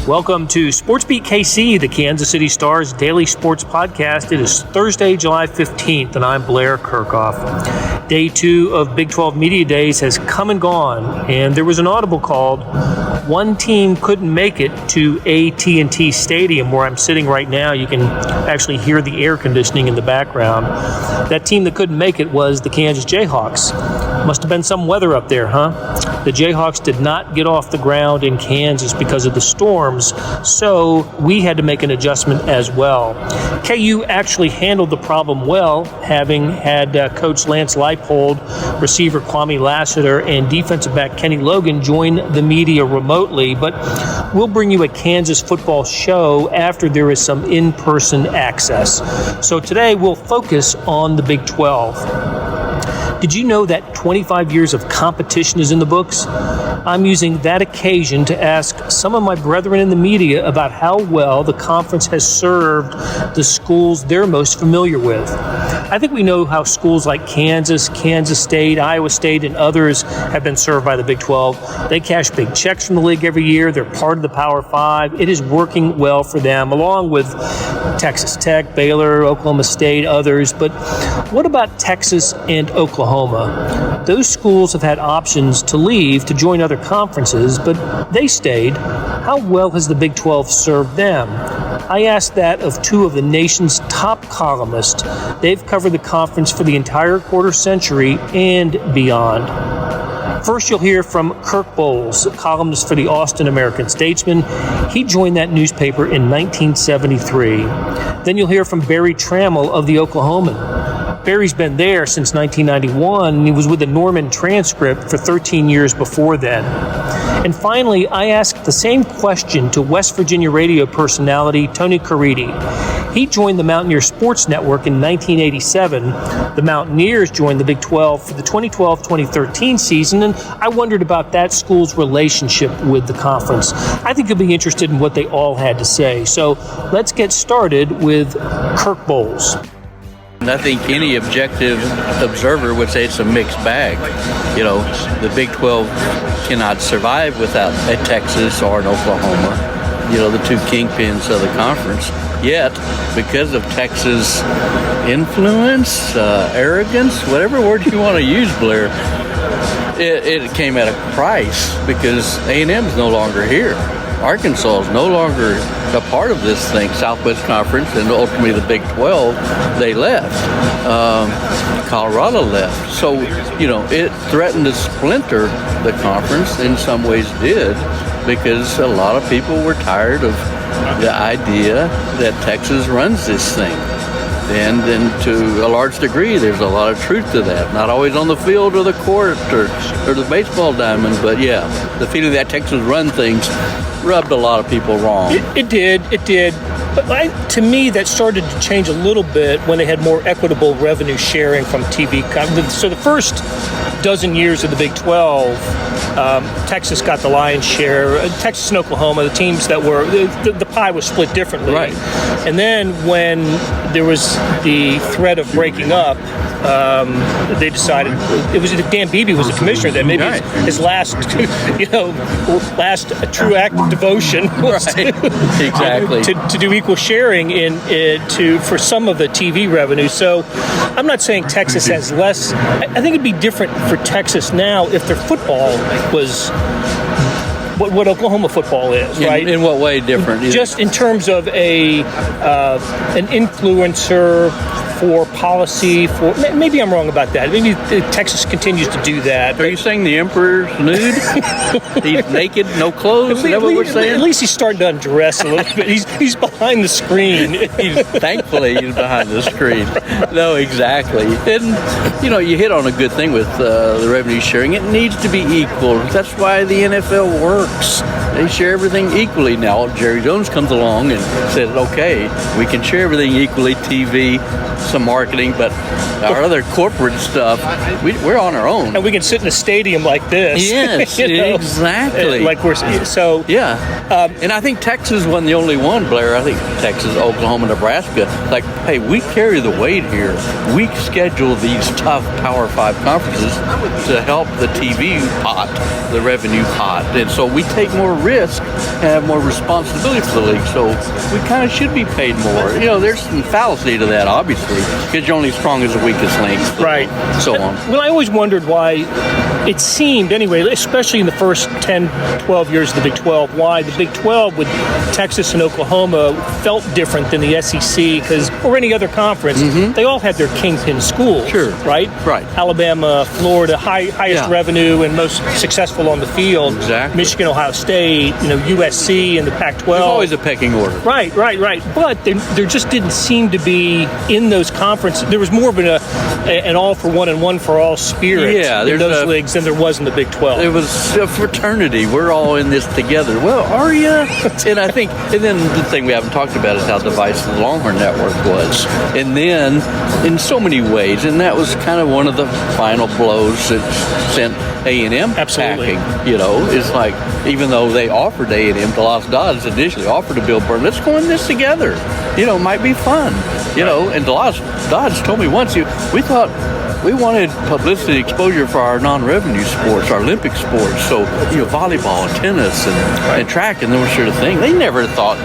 Welcome to SportsBeat KC, the Kansas City Star's daily sports podcast. It is Thursday, July 15th, and I'm Blair Kirkhoff. Day 2 of Big 12 Media Days has come and gone, and there was an audible called one team couldn't make it to AT&T Stadium, where I'm sitting right now. You can actually hear the air conditioning in the background. That team that couldn't make it was the Kansas Jayhawks. Must have been some weather up there, huh? The Jayhawks did not get off the ground in Kansas because of the storms, so we had to make an adjustment as well. KU actually handled the problem well, having had Coach Lance Leipold, receiver Kwame Lassiter, and defensive back Kenny Logan join the media remotely, but we'll bring you a Kansas football show after there is some in-person access. So today we'll focus on the Big 12. Did you know that 25 years of competition is in the books? I'm using that occasion to ask some of my brethren in the media about how well the conference has served the schools they're most familiar with. I think we know how schools like Kansas, Kansas State, Iowa State, and others have been served by the Big 12. They cash big checks from the league every year. They're part of the Power Five. It is working well for them, along with Texas Tech, Baylor, Oklahoma State, others. But what about Texas and Oklahoma? Those schools have had options to leave to join other conferences, but they stayed. How well has the Big 12 served them? I asked that of two of the nation's top columnists. They've covered the conference for the entire quarter century and beyond. First, you'll hear from Kirk Bohls, columnist for the Austin American-Statesman. He joined that newspaper in 1973. Then you'll hear from Barry Tramel of the Oklahoman. Barry's been there since 1991, and he was with the Norman Transcript for 13 years before then. And finally, I asked the same question to West Virginia radio personality Tony Caridi. He joined the Mountaineers Sports Network in 1987. The Mountaineers joined the Big 12 for the 2012-2013 season, and I wondered about that school's relationship with the conference. I think you'll be interested in what they all had to say. So let's get started with Kirk Bohls. I think any objective observer would say it's a mixed bag. You know, the Big 12 cannot survive without a Texas or an Oklahoma, you know, the two kingpins of the conference. Yet, because of Texas' influence, arrogance, whatever word you want to use, Blair, it came at a price because A&M is no longer here. Arkansas is no longer a part of this thing, Southwest Conference, and ultimately the Big 12, they left. Colorado left. So, you know, it threatened to splinter the conference, in some ways did, because a lot of people were tired of the idea that Texas runs this thing. And to a large degree, there's a lot of truth to that. Not always on the field or the court or the baseball diamond, but yeah, the feeling that Texas run things rubbed a lot of people wrong. It did. But to me, that started to change a little bit when they had more equitable revenue sharing from TV. So the first dozen years of the Big 12, Texas got the lion's share. Texas and Oklahoma, the teams that were, the pie was split differently. Right. And then when there was the threat of breaking up, they decided, it was Dan Beebe was the commissioner then, maybe right. his last, last true act of devotion was right. Exactly. to do equal sharing for some of the TV revenue. So I'm not saying Texas has less. I think it'd be different for Texas now if their football was what Oklahoma football is, right? In what way different? Just in terms of an influencer for policy, maybe I'm wrong about that. Maybe Texas continues to do that. Are you saying the emperor's nude? He's naked, no clothes? Is that what we're saying? At least he's starting to undress a little bit. He's behind the screen. Thankfully, he's behind the screen. No, exactly. And, you hit on a good thing with the revenue sharing. It needs to be equal. That's why the NFL works. They share everything equally. Now, Jerry Jones comes along and says, okay, we can share everything equally, TV, some marketing, but our other corporate stuff, we're on our own. And we can sit in a stadium like this. Yes, exactly. Like we're so. Yeah. And I think Texas wasn't the only one, Blair. I think Texas, Oklahoma, Nebraska, like, hey, we carry the weight here. We schedule these tough Power 5 conferences to help the TV pot, the revenue pot. And so we take more risk and have more responsibility for the league. So we kind of should be paid more. There's some fallacy to that, obviously, because you're only as strong as the weakest link. Right. So on. Well, I always wondered why it seemed, anyway, especially in the first 10, 12 years of the Big 12, why the Big 12 with Texas and Oklahoma felt different than the SEC, or any other conference. They all had their kingpin schools. Sure. Right? Right. Alabama, Florida, highest revenue and most successful on the field. Exactly. Michigan, Ohio State, USC and the Pac-12. There's always a pecking order. Right. But there just didn't seem to be in those conferences. There was more of an all for one and one for all spirit in those leagues than there was in the Big 12. It was a fraternity. We're all in this together. Well, are you? And then the thing we haven't talked about is how divisive the Longhorn Network was. And then, in so many ways, and that was kind of one of the final blows that sent A&M Absolutely. packing. It's like, even though they offered A&M to Los Dodds, initially offered to Bill Burr, let's go in this together. Might be fun. And Los Dodds told me once, we thought we wanted publicity exposure for our non-revenue sports, our Olympic sports. So, volleyball and tennis and track and those sort of things. They never thought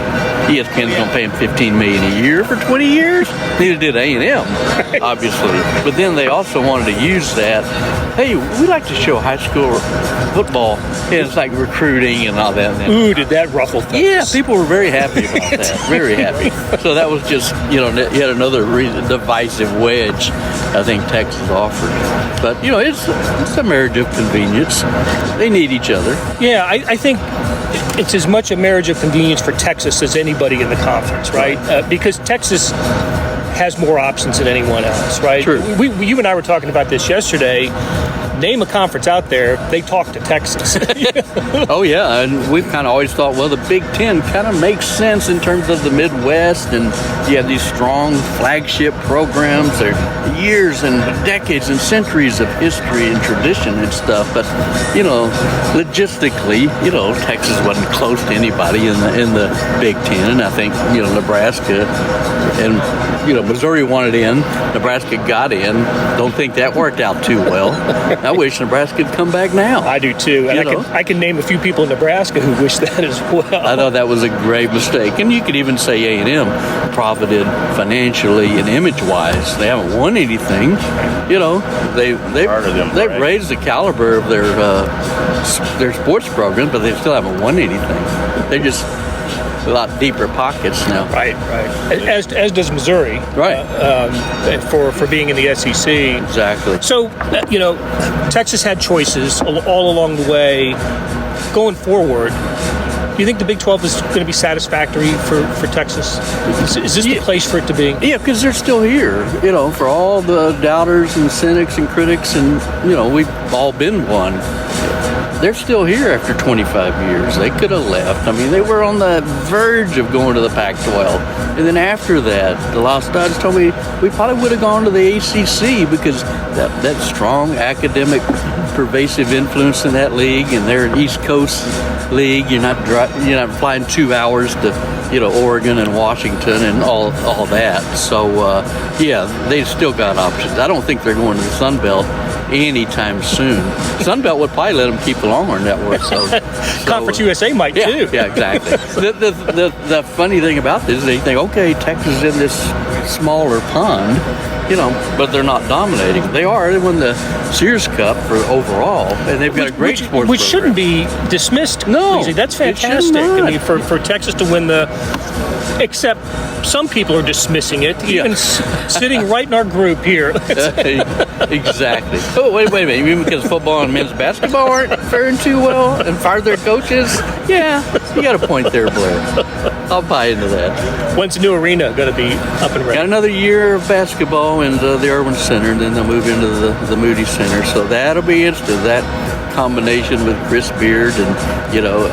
ESPN's going to pay them $15 million a year for 20 years. Neither did A&M, obviously. But then they also wanted to use that. Hey, we like to show high school football. And it's like recruiting and all that. Ooh, did that ruffle things? Yeah, people were very happy about that. Very happy. So that was just, yet another divisive wedge I think Texas offered. But, it's a marriage of convenience. They need each other. Yeah, I think it's as much a marriage of convenience for Texas as anybody in the conference, right? Because Texas has more options than anyone else, right? True. You and I were talking about this yesterday. Name a conference out there, they talk to Texas. Oh, yeah, and we've kind of always thought, well, the Big Ten kind of makes sense in terms of the Midwest, and you have these strong flagship programs. There are years and decades and centuries of history and tradition and stuff, but, logistically, Texas wasn't close to anybody in the Big Ten, and I think, Nebraska and, Missouri wanted in, Nebraska got in. Don't think that worked out too well. I wish Nebraska had come back now. I do too. And I can name a few people in Nebraska who wish that as well. I thought that was a great mistake. And you could even say A&M profited financially and image-wise. They haven't won anything. They've raised the caliber of their sports program, but they still haven't won anything. They're just a lot deeper pockets now. Right. As does Missouri. Right. For being in the SEC. Exactly. So, Texas had choices all along the way. Going forward, do you think the Big 12 is going to be satisfactory for Texas? Is this the place for it to be? Yeah, because they're still here, for all the doubters and cynics and critics, and, we've all been one. They're still here after 25 years. They could have left. I mean, they were on the verge of going to the Pac-12. And then after that, the Los Dodds told me we probably would have gone to the ACC because that strong academic pervasive influence in that league, and they're an East Coast league. You're not flying 2 hours to Oregon and Washington and all that. So they still got options. I don't think they're going to the Sun Belt anytime soon. Sun Belt would probably let them keep the Longhorn Network. So Conference USA might too. Yeah, exactly. The funny thing about this is they think, okay, Texas is in this smaller pond, but they're not dominating. They are. They won the Sears Cup for overall, and they've got a great sports which program. shouldn't be dismissed. No, easy. That's fantastic. It should not. I mean, for Texas to win except some people are dismissing it, even sitting right in our group here. Exactly. Oh, wait a minute. You mean because football and men's basketball aren't faring too well and fired their coaches? Yeah, you got a point there, Blair. I'll buy into that. When's the new arena going to be up and ready? Got another year of basketball in the Irwin Center, and then they'll move into the Moody Center. So that'll be interesting. That combination with Chris Beard and,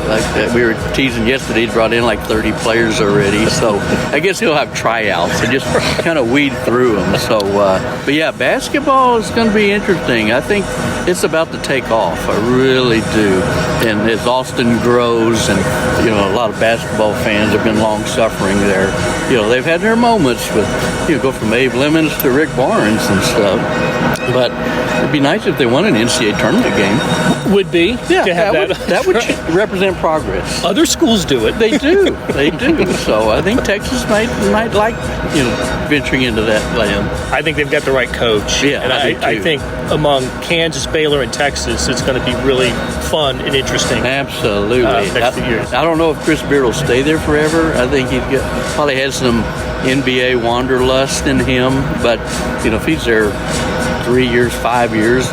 like we were teasing yesterday, he brought in like 30 players already. So I guess he'll have tryouts and just kind of weed through them. So, but yeah, basketball is going to be interesting. I think it's about to take off. I really do. And as Austin grows, and, a lot of basketball fans have been long suffering there. They've had their moments with, go from Abe Lemons to Rick Barnes and stuff. But it'd be nice if they won an NCAA tournament game. Would be. Yeah, to have that would represent progress. Other schools do it. They do. They do. So I think Texas might like, venturing into that land. I think they've got the right coach. Yeah, and I think among Kansas, Baylor, and Texas, it's going to be really fun and interesting. Absolutely. Next few years. I don't know if Chris Beard will stay there forever. I think he probably has some NBA wanderlust in him. But, if he's there 3 years, 5 years,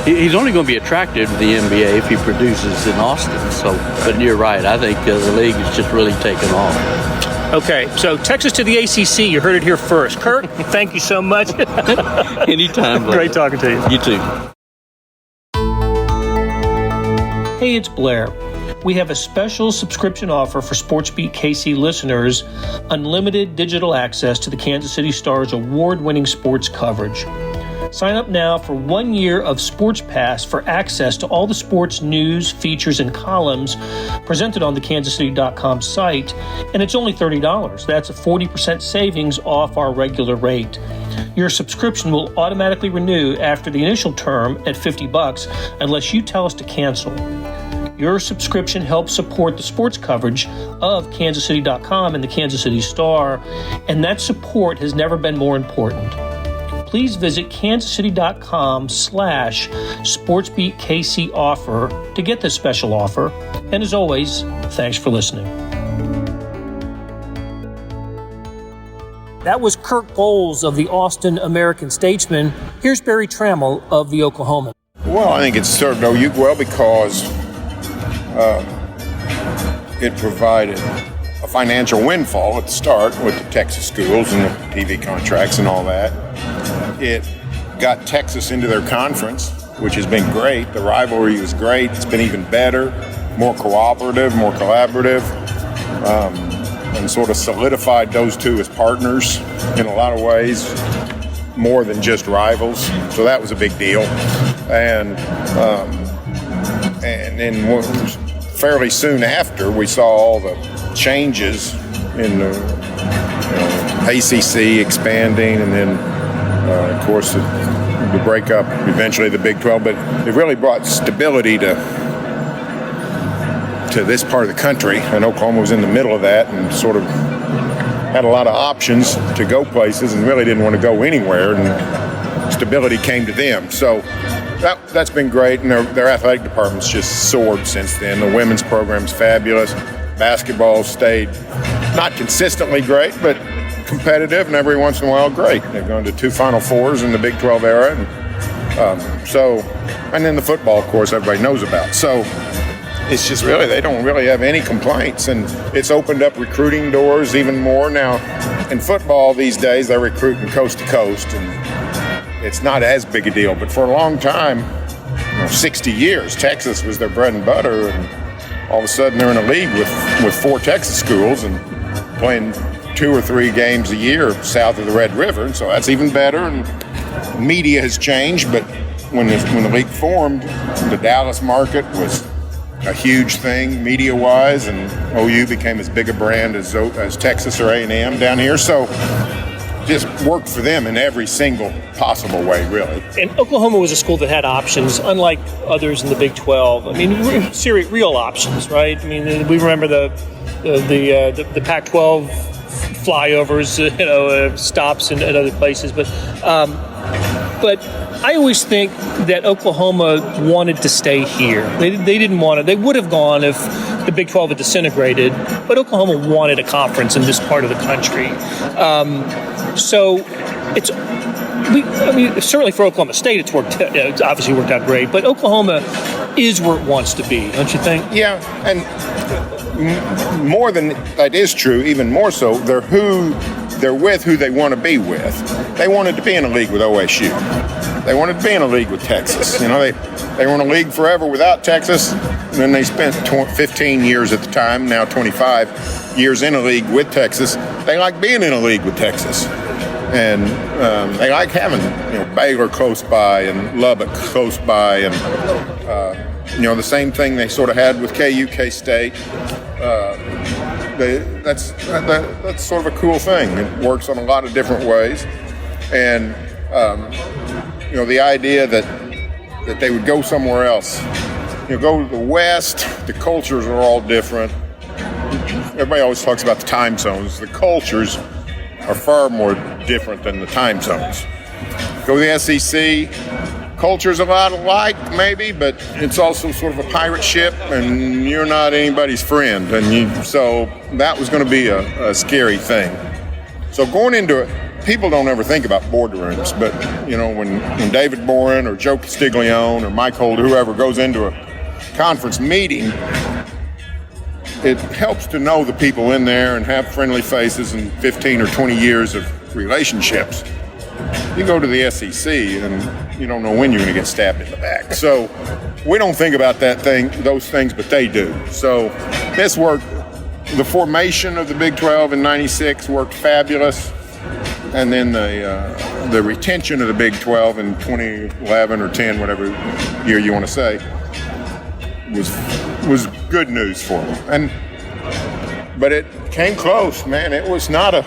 he's only going to be attracted to the NBA if he produces in Austin. So, but you're right. I think the league is just really taken off. Okay, so Texas to the ACC. You heard it here first. Kirk, thank you so much. Anytime. Blair. Great talking to you. You too. Hey, it's Blair. We have a special subscription offer for SportsBeat KC listeners, unlimited digital access to the Kansas City Star's award-winning sports coverage. Sign up now for 1 year of Sports Pass for access to all the sports news, features, and columns presented on the kansascity.com site, and it's only $30. That's a 40% savings off our regular rate. Your subscription will automatically renew after the initial term at $50 unless you tell us to cancel. Your subscription helps support the sports coverage of kansascity.com and the Kansas City Star, and that support has never been more important. Please visit kansascity.com/SportsBeatKC offer to get this special offer. And as always, thanks for listening. That was Kirk Bohls of the Austin American-Statesman. Here's Barry Tramel of the Oklahoman. Well, I think it served OU well because it provided a financial windfall at the start with the Texas schools and the TV contracts and all that. It got Texas into their conference, which has been great. The rivalry was great. It's been even better, more cooperative, more collaborative, and sort of solidified those two as partners in a lot of ways, more than just rivals. So that was a big deal. And then fairly soon after, we saw all the changes in the ACC expanding, and then of course the breakup, eventually the Big 12, but it really brought stability to this part of the country, and Oklahoma was in the middle of that and sort of had a lot of options to go places and really didn't want to go anywhere, and stability came to them. So that's been great, and their athletic department's just soared since then. The women's program's fabulous. Basketball stayed not consistently great, but competitive, and every once in a while great. They've gone to 2 Final Fours in the Big 12 era, and then the football, of course, everybody knows about. So it's just really, they don't really have any complaints, and it's opened up recruiting doors even more. Now, in football these days, they're recruiting coast to coast, and it's not as big a deal. But for a long time, 60 years, Texas was their bread and butter, and all of a sudden they're in a league with 4 Texas schools and playing 2 or 3 games a year south of the Red River, and so that's even better. And media has changed, but when the league formed, the Dallas market was a huge thing media-wise, and OU became as big a brand as Texas or A&M down here. So just worked for them in every single possible way, really. And Oklahoma was a school that had options, unlike others in the Big 12. I mean, real options, right? I mean, we remember the Pac-12 flyovers, stops in other places, but I always think that Oklahoma wanted to stay here. They didn't want to. They would have gone if the Big 12 had disintegrated, but Oklahoma wanted a conference in this part of the country. So certainly for Oklahoma State, it's obviously worked out great, but Oklahoma is where it wants to be, don't you think? Yeah, and more than that is true, even more so, they're with who they want to be with. They wanted to be in a league with OSU. They wanted to be in a league with Texas. They were in a league forever without Texas, and then they spent 15 years at the time, now 25 years in a league with Texas. They like being in a league with Texas. And they like having Baylor close by and Lubbock close by, and the same thing they sort of had with KU, K-State. That's sort of a cool thing. It works on a lot of different ways, and the idea that they would go somewhere else You go to the West, the cultures are all different. Everybody always talks about the time zones. The cultures are far more different than the time zones. Go to the SEC, culture's a lot alike maybe, but it's also sort of a pirate ship, and you're not anybody's friend. So that was going to be a scary thing. So going into it, people don't ever think about boardrooms, but when David Boren or Joe Castiglione or Mike Holt, whoever goes into a conference meeting, it helps to know the people in there and have friendly faces and 15 or 20 years of relationships. You go to the SEC and you don't know when you're going to get stabbed in the back. So we don't think about those things, but they do. So this worked. The formation of the Big 12 in '96 worked fabulous, and then the retention of the Big 12 in 2011 or 10, whatever year you want to say, was good news for them. But it came close, man. It was not a.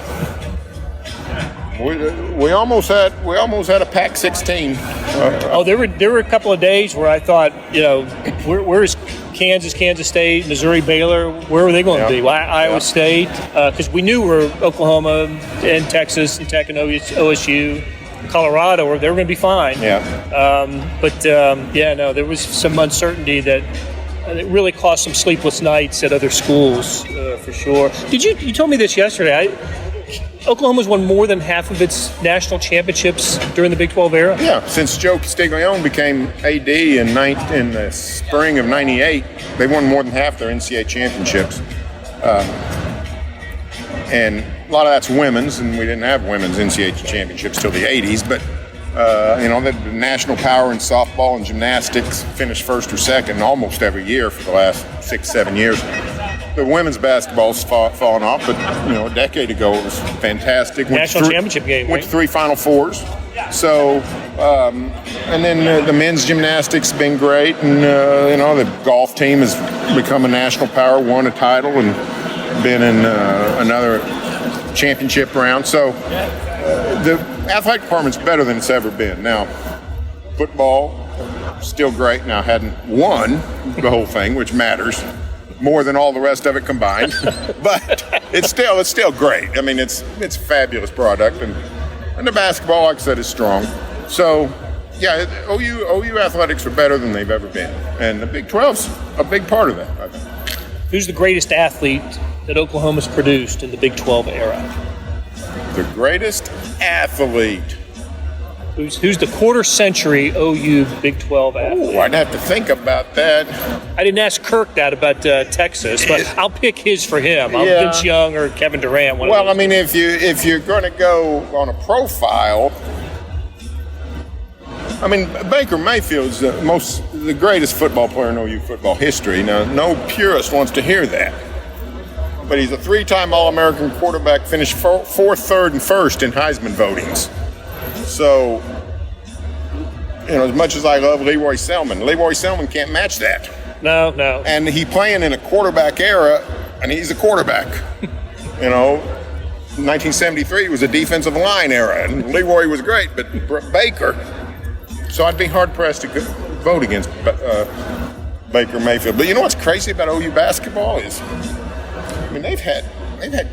We almost had a Pac-16. There were a couple of days where I thought, where's Kansas State, Missouri, Baylor? Where were they going to be? Well, Iowa State, because we knew where Oklahoma and Texas and Tech and OSU, Colorado, they were going to be fine. There was some uncertainty that it really caused some sleepless nights at other schools for sure. You told me this yesterday. Oklahoma's won more than half of its national championships during the Big 12 era? Yeah, since Joe Castiglione became AD in the spring of '98, they won more than half their NCAA championships. And a lot of that's women's, and we didn't have women's NCAA championships till the '80s, but the national power in softball and gymnastics finished first or second almost every year for the last 6-7 years. The women's basketball's fallen off, but a decade ago it was fantastic. National championship game. Went to 3 Final Fours. So, and then the men's gymnastics been great, and the golf team has become a national power, won a title, and been in another championship round. So, the athletic department's better than it's ever been. Now, football still great. Now, hadn't won the whole thing, which matters more than all the rest of it combined, but it's still great. I mean, it's a fabulous product, and the basketball, like I said, is strong. So, yeah, OU athletics are better than they've ever been, and the Big 12's a big part of that, I think. Who's the greatest athlete that Oklahoma's produced in the Big 12 era? The greatest athlete. Who's the quarter-century OU Big 12 athlete? Oh, I'd have to think about that. I didn't ask Kirk that about Texas, but I'll pick his for him. Vince Young or Kevin Durant. Well, I mean, if you're going to go on a profile, I mean, Baker Mayfield's the greatest football player in OU football history. Now, no purist wants to hear that, but he's a 3-time All-American quarterback, finished 4th, 3rd, and 1st in Heisman votings. So, as much as I love Leroy Selman can't match that. No. And he playing in a quarterback era, and he's a quarterback. 1973 was a defensive line era, and Leroy was great, but Baker. So I'd be hard-pressed to vote against Baker Mayfield. But you know what's crazy about OU basketball is, I mean, they've had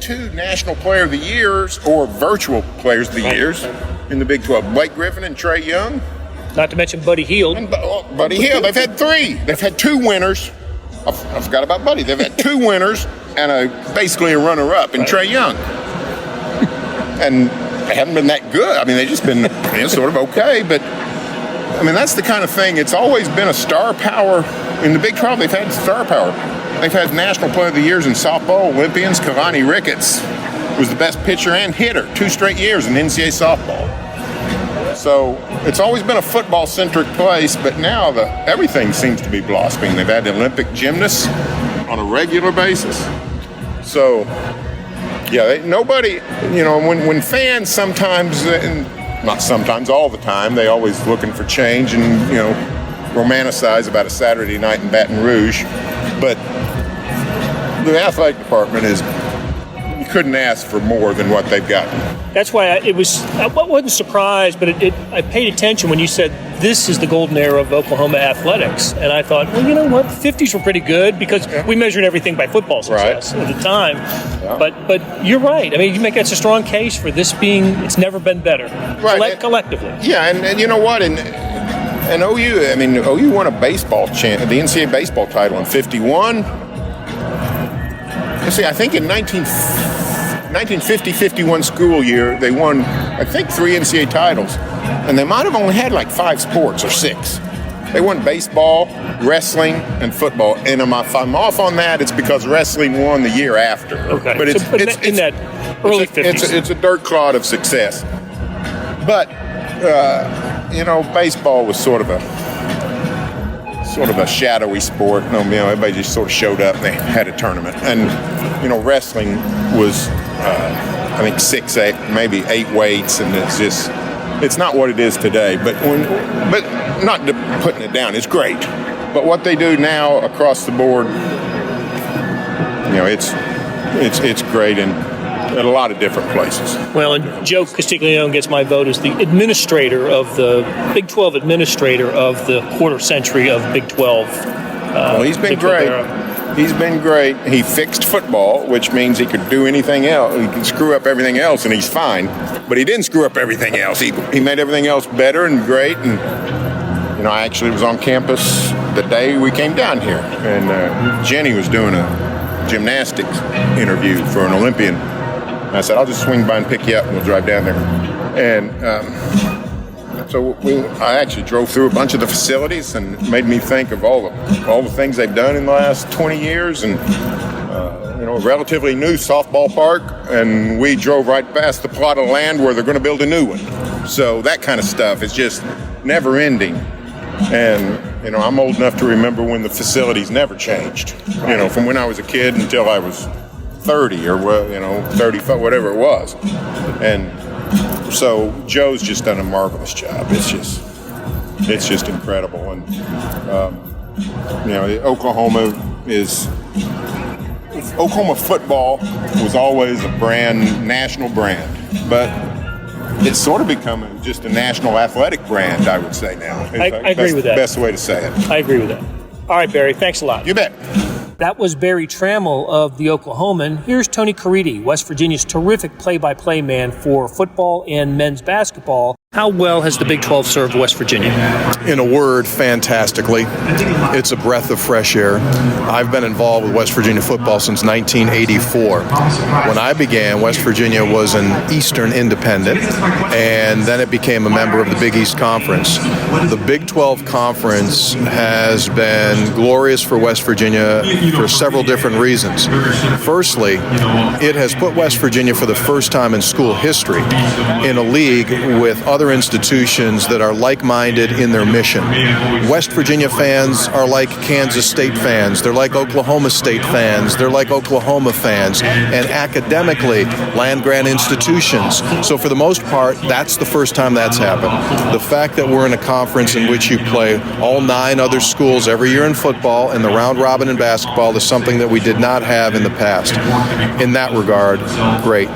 2 National Player of the Years or virtual Players of the Years in the Big 12. Blake Griffin and Trae Young. Not to mention Buddy Hield. Buddy Hield. They've had 3. They've had 2 winners. I forgot about Buddy. They've had 2 winners and basically a runner-up in Trae Young. And they haven't been that good. I mean, they've just been sort of okay. But, I mean, that's the kind of thing. It's always been a star power. In the Big 12, they've had star power. They've had National Player of the Years in softball Olympians. Kalani Ricketts was the best pitcher and hitter 2 straight years in NCAA softball. So it's always been a football-centric place, but now everything seems to be blossoming. They've had Olympic gymnasts on a regular basis. So, yeah, nobody, when fans sometimes, and not sometimes, all the time, they always looking for change and, romanticize about a Saturday night in Baton Rouge. But the athletic department is couldn't ask for more than what they've gotten. That's why I wasn't surprised, but I paid attention when you said this is the golden era of Oklahoma athletics. And I thought, well, you know what? The 50s were pretty good because we measured everything by football success at the time. Yeah. But you're right. I mean, you make that's a strong case for this being, it's never been better. Right. Collectively. Yeah, and you know what? And OU won a baseball the NCAA baseball title in 51. See, I think in 1950-51 school year, they won, I think, 3 NCAA titles. And they might have only had like 5 sports or 6. They won baseball, wrestling, and football. And if I'm off on that, it's because wrestling won the year after. Okay. But it's in that early 50s. It's a dirt clod of success. But, baseball was sort of a shadowy sport. Everybody just sort of showed up and they had a tournament. And, wrestling was, I think 6, 8, maybe 8 weights, and it's not what it is today. But not putting it down, it's great. But what they do now across the board, it's great in a lot of different places. Well, and Joe Castiglione gets my vote as the administrator of the Big 12 administrator of the quarter century of Big 12. Well, he's been great. He's been great. He fixed football, which means he could do anything else. He can screw up everything else, and he's fine. But he didn't screw up everything else. He made everything else better and great. And I actually was on campus the day we came down here, and Jenny was doing a gymnastics interview for an Olympian. And I said, I'll just swing by and pick you up, and we'll drive down there. And so I actually drove through a bunch of the facilities, and it made me think of all the things they've done in the last 20 years, and a relatively new softball park, and we drove right past the plot of land where they're going to build a new one. So that kind of stuff is just never ending. And I'm old enough to remember when the facilities never changed. From when I was a kid until I was 30 or 35, whatever it was. And so Joe's just done a marvelous job. It's just incredible. And Oklahoma football was always a national brand, but it's sort of become just a national athletic brand, I would say now. I agree with that. That's the best way to say it. I agree with that. All right, Barry, thanks a lot. You bet. That was Barry Tramel of the Oklahoman. Here's Tony Caridi, West Virginia's terrific play-by-play man for football and men's basketball. How well has the Big 12 served West Virginia? In a word, fantastically. It's a breath of fresh air. I've been involved with West Virginia football since 1984. When I began, West Virginia was an Eastern independent, and then it became a member of the Big East Conference. The Big 12 Conference has been glorious for West Virginia for several different reasons. Firstly, it has put West Virginia for the first time in school history in a league with other institutions that are like-minded in their mission. West Virginia fans are like Kansas State fans. They're like Oklahoma State fans. They're like Oklahoma fans. And academically, land-grant institutions. So for the most part, that's the first time that's happened. The fact that we're in a conference in which you play all 9 other schools every year in football and the round robin in basketball is something that we did not have in the past. In that regard, great.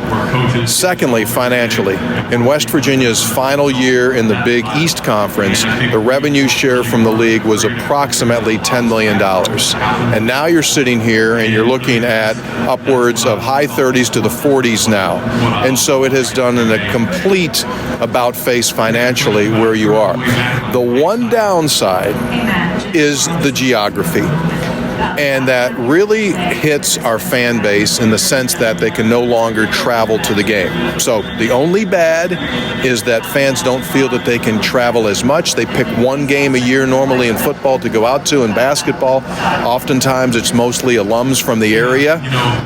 Secondly, financially, in West Virginia's final year in the Big East Conference, the revenue share from the league was approximately $10 million. And now you're sitting here and you're looking at upwards of high 30s to the 40s now. And so it has done a complete about-face financially where you are. The one downside is the geography. And that really hits our fan base in the sense that they can no longer travel to the game. So the only bad is that fans don't feel that they can travel as much. They pick one game a year normally in football to go out to. In basketball, oftentimes it's mostly alums from the area.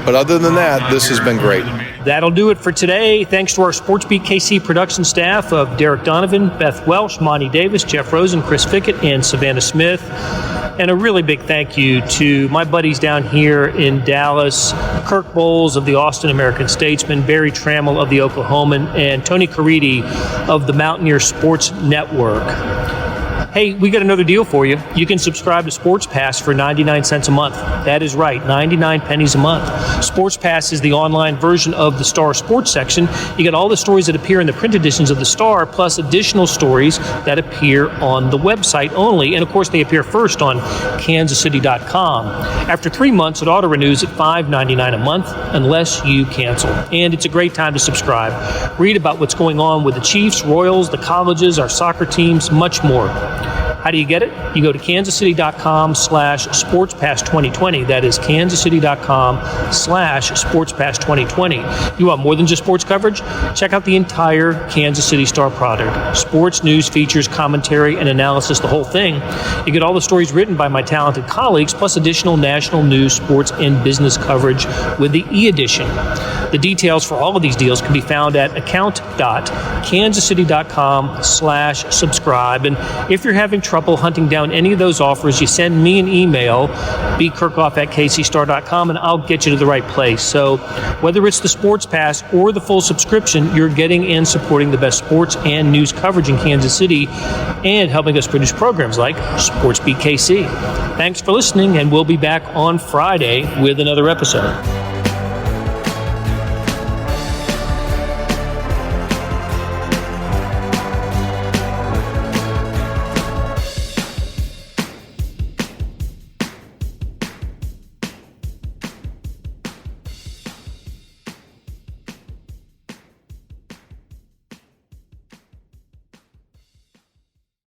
But other than that, this has been great. That'll do it for today. Thanks to our SportsBeat KC production staff of Derek Donovan, Beth Welsh, Monty Davis, Jeff Rosen, Chris Fickett, and Savannah Smith. And a really big thank you to my buddies down here in Dallas, Kirk Bohls of the Austin American-Statesman, Barry Tramel of the Oklahoman, and Tony Caridi of the Mountaineers Sports Network. Hey, we got another deal for you. You can subscribe to Sports Pass for 99 cents a month. That is right, 99 pennies a month. Sports Pass is the online version of the Star Sports section. You get all the stories that appear in the print editions of the Star, plus additional stories that appear on the website only. And of course, they appear first on kansascity.com. After 3 months, it auto-renews at $5.99 a month unless you cancel. And it's a great time to subscribe. Read about what's going on with the Chiefs, Royals, the colleges, our soccer teams, much more. How do you get it? You go to kansascity.com/sportspass2020. That is kansascity.com/sportspass2020. You want more than just sports coverage? Check out the entire Kansas City Star product. Sports, news, features, commentary, and analysis, the whole thing. You get all the stories written by my talented colleagues, plus additional national news, sports, and business coverage with the e-edition. The details for all of these deals can be found at account.kansascity.com/subscribe. And if you're having trouble hunting down any of those offers, you send me an email, bkirkhoff@kcstar.com, and I'll get you to the right place. So whether it's the Sports Pass or the full subscription, you're getting and supporting the best sports and news coverage in Kansas City and helping us produce programs like SportsBeat KC. Thanks for listening, and we'll be back on Friday with another episode.